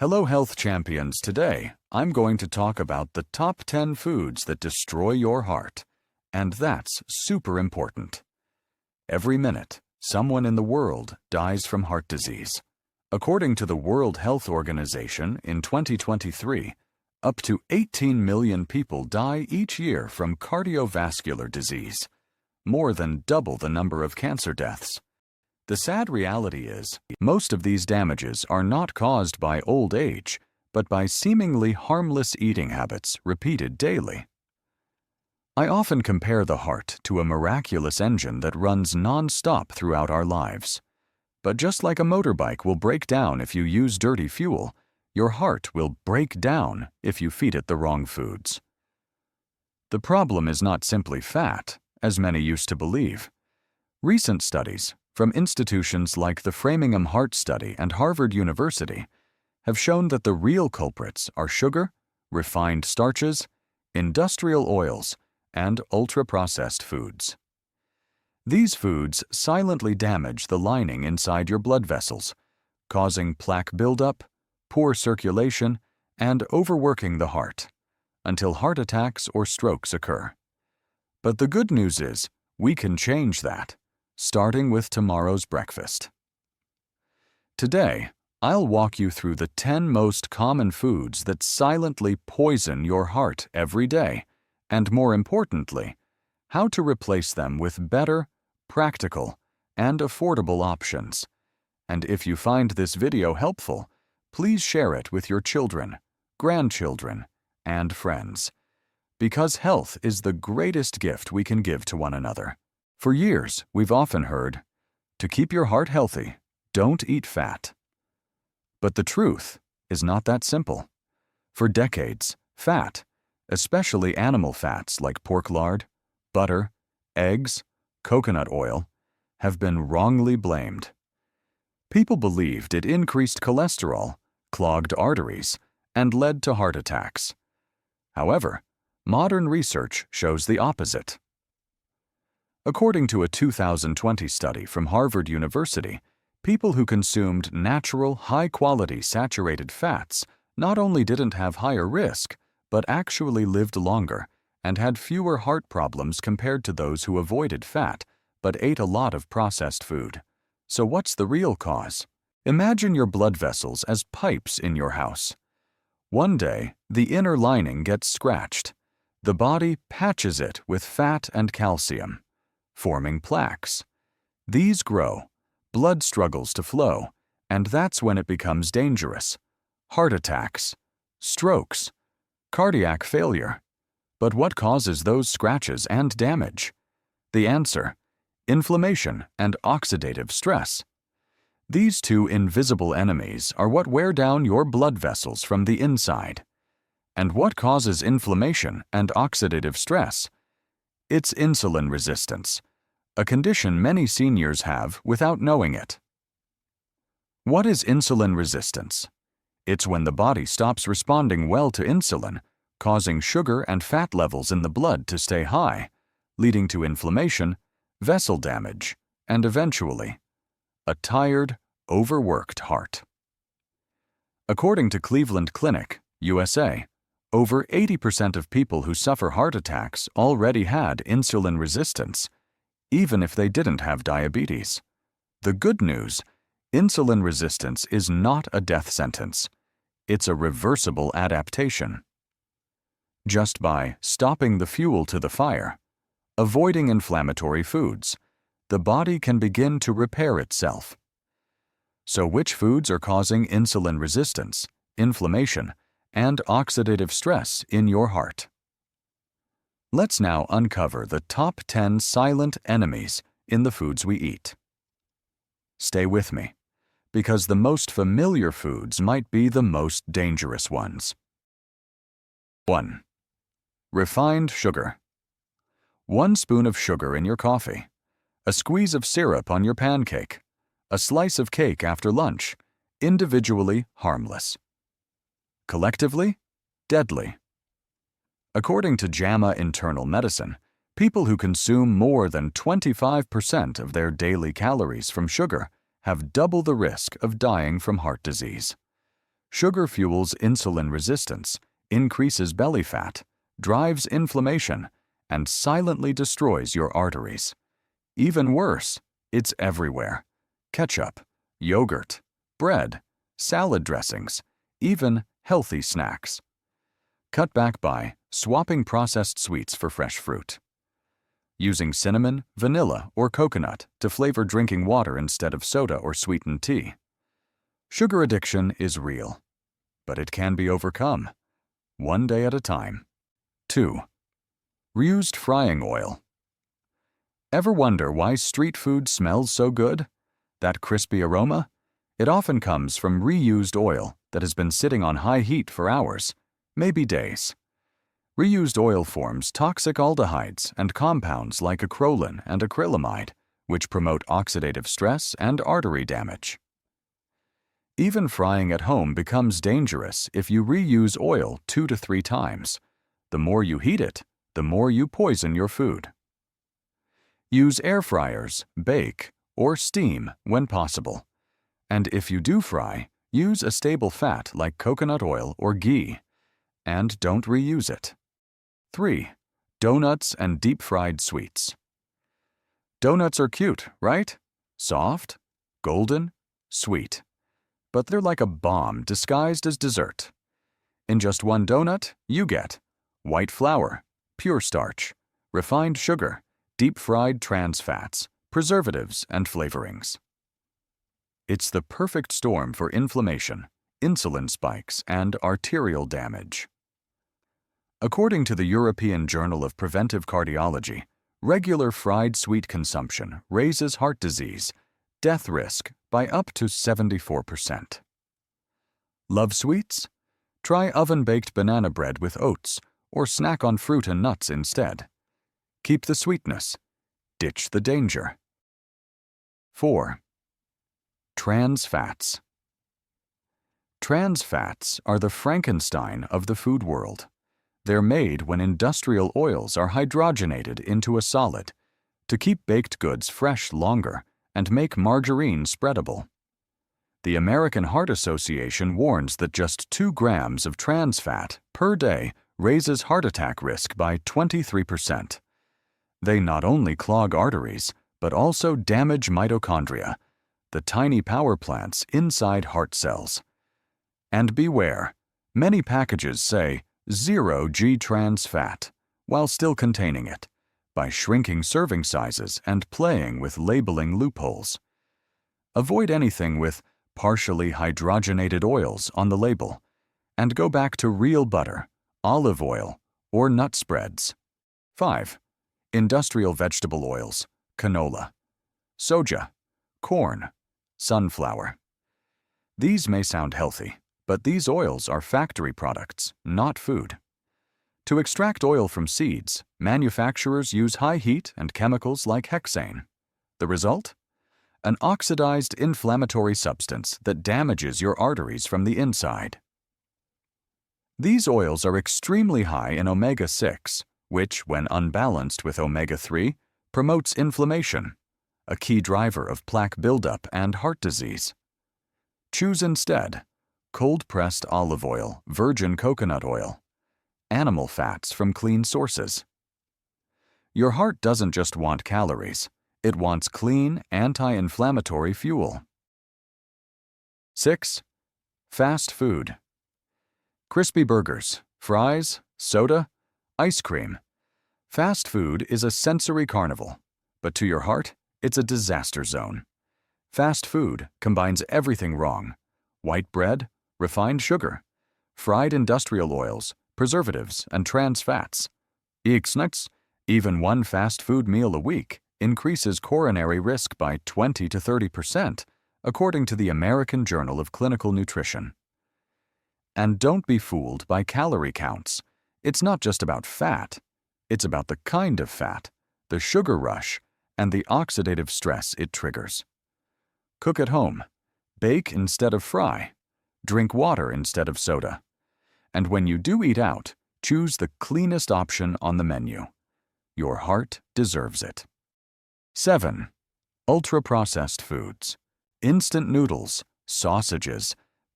Hello, health champions. Today, I'm going to talk about the top 10 foods that destroy your heart. And that's super important. Every minute, someone in the world dies from heart disease. According to the World Health Organization, in 2023, up to 18 million people die each year from cardiovascular disease, more than double the number of cancer deaths. The sad reality is, most of these damages are not caused by old age, but by seemingly harmless eating habits repeated daily. I often compare the heart to a miraculous engine that runs non-stop throughout our lives. But just like a motorbike will break down if you use dirty fuel, your heart will break down if you feed it the wrong foods. The problem is not simply fat, as many used to believe. Recent studies, from institutions like the Framingham Heart Study and Harvard University, have shown that the real culprits are sugar, refined starches, industrial oils, and ultra-processed foods. These foods silently damage the lining inside your blood vessels, causing plaque buildup, poor circulation, and overworking the heart, until heart attacks or strokes occur. But the good news is, we can change that, starting with tomorrow's breakfast. Today, I'll walk you through the 10 most common foods that silently poison your heart every day, and more importantly, how to replace them with better, practical, and affordable options. And if you find this video helpful, please share it with your children, grandchildren, and friends. Because health is the greatest gift we can give to one another. For years, we've often heard, to keep your heart healthy, don't eat fat. But the truth is not that simple. For decades, fat, especially animal fats like pork lard, butter, eggs, coconut oil, have been wrongly blamed. People believed it increased cholesterol, clogged arteries, and led to heart attacks. However, modern research shows the opposite. According to a 2020 study from Harvard University, people who consumed natural, high-quality saturated fats not only didn't have higher risk, but actually lived longer and had fewer heart problems compared to those who avoided fat but ate a lot of processed food. So what's the real cause? Imagine your blood vessels as pipes in your house. One day, the inner lining gets scratched. The body patches it with fat and calcium, forming plaques. These grow, blood struggles to flow, and that's when it becomes dangerous. Heart attacks, strokes, cardiac failure. But what causes those scratches and damage? The answer: inflammation and oxidative stress. These two invisible enemies are what wear down your blood vessels from the inside. And what causes inflammation and oxidative stress? It's insulin resistance, a condition many seniors have without knowing it. What is insulin resistance? It's when the body stops responding well to insulin, causing sugar and fat levels in the blood to stay high, leading to inflammation, vessel damage, and eventually, a tired, overworked heart. According to Cleveland Clinic, USA, over 80% of people who suffer heart attacks already had insulin resistance, even if they didn't have diabetes. The good news: insulin resistance is not a death sentence. It's a reversible adaptation. Just by stopping the fuel to the fire, avoiding inflammatory foods, the body can begin to repair itself. So which foods are causing insulin resistance, inflammation, and oxidative stress in your heart? Let's now uncover the top 10 silent enemies in the foods we eat. Stay with me, because the most familiar foods might be the most dangerous ones. 1. Refined sugar. 1 spoon of sugar in your coffee, a squeeze of syrup on your pancake, a slice of cake after lunch, individually harmless. Collectively, deadly. According to JAMA Internal Medicine, people who consume more than 25% of their daily calories from sugar have double the risk of dying from heart disease. Sugar fuels insulin resistance, increases belly fat, drives inflammation, and silently destroys your arteries. Even worse, it's everywhere. Ketchup, yogurt, bread, salad dressings, even healthy snacks. Cut back by swapping processed sweets for fresh fruit. Using cinnamon, vanilla, or coconut to flavor drinking water instead of soda or sweetened tea. Sugar addiction is real, but it can be overcome, one day at a time. 2. Reused frying oil. Ever wonder why street food smells so good? That crispy aroma? It often comes from reused oil that has been sitting on high heat for hours, maybe days. Reused oil forms toxic aldehydes and compounds like acrolein and acrylamide, which promote oxidative stress and artery damage. Even frying at home becomes dangerous if you reuse oil 2 to 3 times. The more you heat it, the more you poison your food. Use air fryers, bake, or steam when possible. And if you do fry, use a stable fat like coconut oil or ghee. And don't reuse it. 3. Donuts and deep-fried sweets. Donuts are cute, right? Soft, golden, sweet. But they're like a bomb disguised as dessert. In just one donut, you get white flour, pure starch, refined sugar, deep-fried trans fats, preservatives, and flavorings. It's the perfect storm for inflammation, insulin spikes, and arterial damage. According to the European Journal of Preventive Cardiology, regular fried sweet consumption raises heart disease, death risk by up to 74%. Love sweets? Try oven-baked banana bread with oats, or snack on fruit and nuts instead. Keep the sweetness. Ditch the danger. 4. Trans fats. Trans fats are the Frankenstein of the food world. They're made when industrial oils are hydrogenated into a solid to keep baked goods fresh longer and make margarine spreadable. The American Heart Association warns that just 2 grams of trans fat per day raises heart attack risk by 23%. They not only clog arteries, but also damage mitochondria, the tiny power plants inside heart cells. And beware, many packages say 0 G trans fat, while still containing it, by shrinking serving sizes and playing with labeling loopholes. Avoid anything with partially hydrogenated oils on the label, and go back to real butter, olive oil, or nut spreads. 5. Industrial vegetable oils, canola, soja, corn, sunflower. These may sound healthy, but these oils are factory products, not food. To extract oil from seeds, manufacturers use high heat and chemicals like hexane. The result? An oxidized inflammatory substance that damages your arteries from the inside. These oils are extremely high in omega-6, which, when unbalanced with omega-3, promotes inflammation, a key driver of plaque buildup and heart disease. Choose instead cold-pressed olive oil, virgin coconut oil, animal fats from clean sources. Your heart doesn't just want calories, it wants clean, anti-inflammatory fuel. 6. Fast food. Crispy burgers, fries, soda, ice cream. Fast food is a sensory carnival, but to your heart, it's a disaster zone. Fast food combines everything wrong: white bread, refined sugar, fried industrial oils, preservatives, and trans fats. Even one fast food meal a week increases coronary risk by 20 to 30%, according to the American Journal of Clinical Nutrition. And don't be fooled by calorie counts. It's not just about fat. It's about the kind of fat, the sugar rush, and the oxidative stress it triggers. Cook at home. Bake instead of fry. Drink water instead of soda. And when you do eat out, choose the cleanest option on the menu. Your heart deserves it. 7. Ultra-processed foods. Instant noodles, sausages,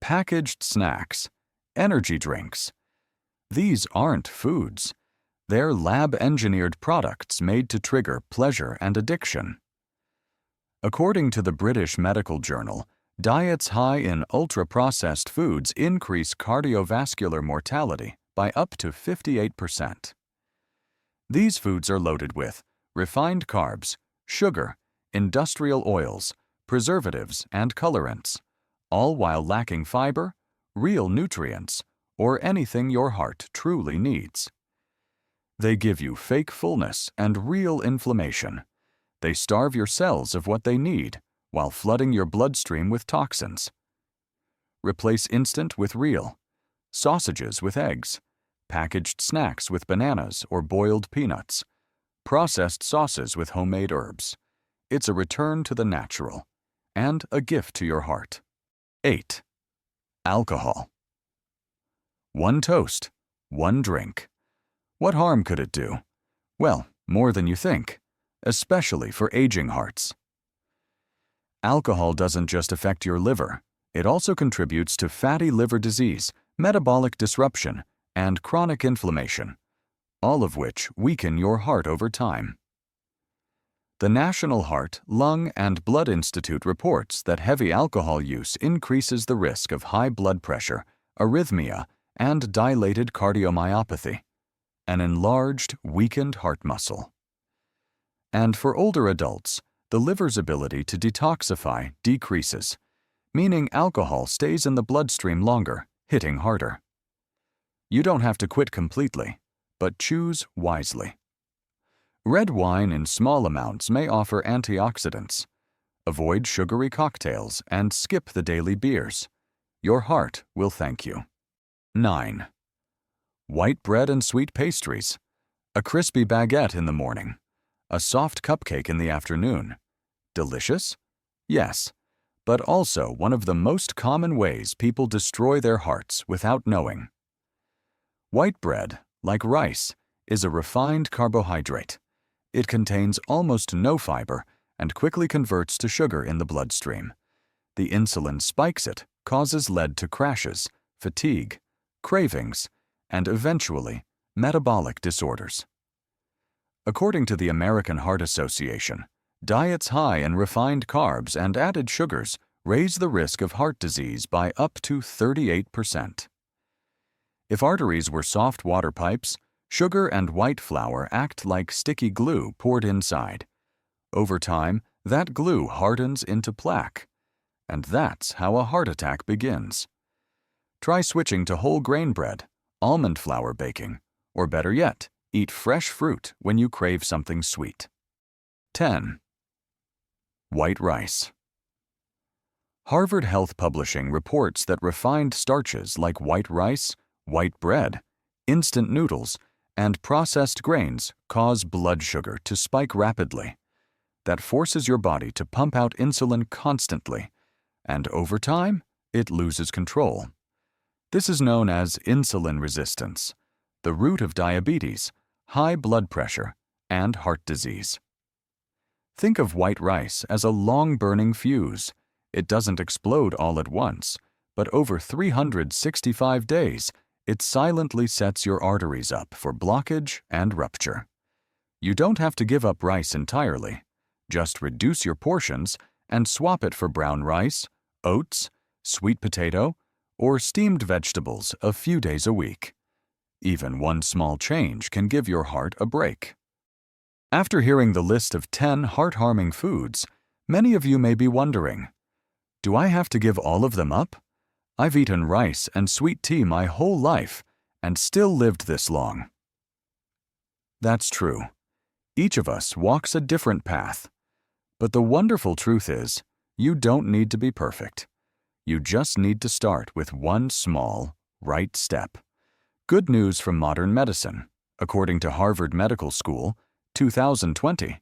packaged snacks, energy drinks. These aren't foods. They're lab-engineered products made to trigger pleasure and addiction. According to the British Medical Journal, diets high in ultra-processed foods increase cardiovascular mortality by up to 58%. These foods are loaded with refined carbs, sugar, industrial oils, preservatives, and colorants, all while lacking fiber, real nutrients, or anything your heart truly needs. They give you fake fullness and real inflammation. They starve your cells of what they need while flooding your bloodstream with toxins. Replace instant with real, sausages with eggs, packaged snacks with bananas or boiled peanuts, processed sauces with homemade herbs. It's a return to the natural and a gift to your heart. 8. Alcohol. One toast, one drink. What harm could it do? Well, more than you think, especially for aging hearts. Alcohol doesn't just affect your liver, it also contributes to fatty liver disease, metabolic disruption, and chronic inflammation, all of which weaken your heart over time. The National Heart, Lung, and Blood Institute reports that heavy alcohol use increases the risk of high blood pressure, arrhythmia, and dilated cardiomyopathy, an enlarged, weakened heart muscle. And for older adults, the liver's ability to detoxify decreases, meaning alcohol stays in the bloodstream longer, hitting harder. You don't have to quit completely, but choose wisely. Red wine in small amounts may offer antioxidants. Avoid sugary cocktails and skip the daily beers. Your heart will thank you. 9. White bread and sweet pastries. A crispy baguette in the morning. A soft cupcake in the afternoon. Delicious? Yes, but also one of the most common ways people destroy their hearts without knowing. White bread, like rice, is a refined carbohydrate. It contains almost no fiber and quickly converts to sugar in the bloodstream. The insulin spikes it, causes lead to crashes, fatigue, cravings, and eventually metabolic disorders. According to the American Heart Association, diets high in refined carbs and added sugars raise the risk of heart disease by up to 38%. If arteries were soft water pipes, sugar and white flour act like sticky glue poured inside. Over time, that glue hardens into plaque. And that's how a heart attack begins. Try switching to whole grain bread, almond flour baking, or better yet, eat fresh fruit when you crave something sweet. 10. White rice. Harvard Health Publishing reports that refined starches like white rice, white bread, instant noodles, and processed grains cause blood sugar to spike rapidly. That forces your body to pump out insulin constantly, and over time, it loses control. This is known as insulin resistance, the root of diabetes, high blood pressure, and heart disease. Think of white rice as a long-burning fuse. It doesn't explode all at once, but over 365 days, it silently sets your arteries up for blockage and rupture. You don't have to give up rice entirely. Just reduce your portions and swap it for brown rice, oats, sweet potato, or steamed vegetables a few days a week. Even one small change can give your heart a break. After hearing the list of 10 heart-harming foods, many of you may be wondering, do I have to give all of them up? I've eaten rice and sweet tea my whole life and still lived this long. That's true. Each of us walks a different path. But the wonderful truth is, you don't need to be perfect. You just need to start with one small, right step. Good news from modern medicine. According to Harvard Medical School, 2020,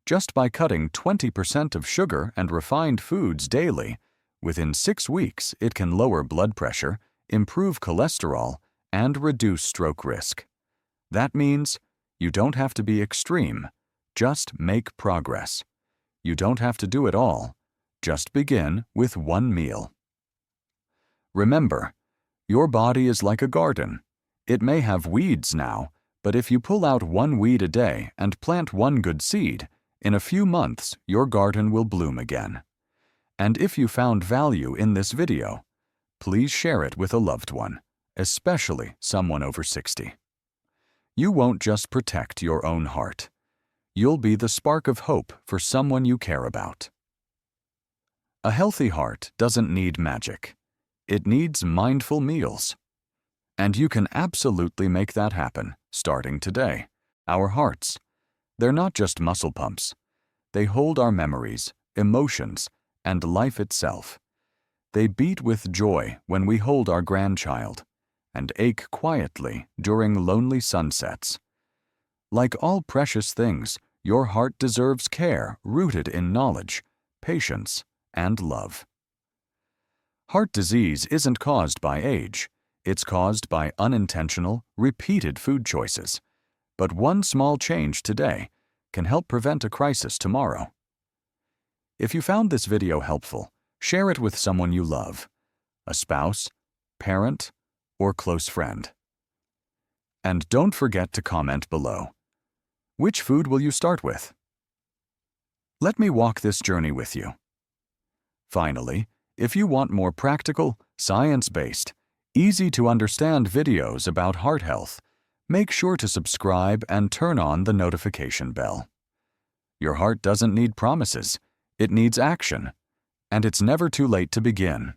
just by cutting 20% of sugar and refined foods daily, within 6 weeks it can lower blood pressure, improve cholesterol, and reduce stroke risk. That means you don't have to be extreme, just make progress. You don't have to do it all. Just begin with one meal. Remember, your body is like a garden. It may have weeds now, but if you pull out one weed a day and plant one good seed, in a few months your garden will bloom again. And if you found value in this video, please share it with a loved one, especially someone over 60. You won't just protect your own heart. You'll be the spark of hope for someone you care about. A healthy heart doesn't need magic. It needs mindful meals. And you can absolutely make that happen, starting today. Our hearts, they're not just muscle pumps. They hold our memories, emotions, and life itself. They beat with joy when we hold our grandchild, and ache quietly during lonely sunsets. Like all precious things, your heart deserves care rooted in knowledge, patience, and love. Heart disease isn't caused by age. It's caused by unintentional, repeated food choices. But one small change today can help prevent a crisis tomorrow. If you found this video helpful, share it with someone you love, a spouse, parent, or close friend. And don't forget to comment below. Which food will you start with? Let me walk this journey with you. Finally, if you want more practical, science-based, easy-to-understand videos about heart health, make sure to subscribe and turn on the notification bell. Your heart doesn't need promises. It needs action. And it's never too late to begin.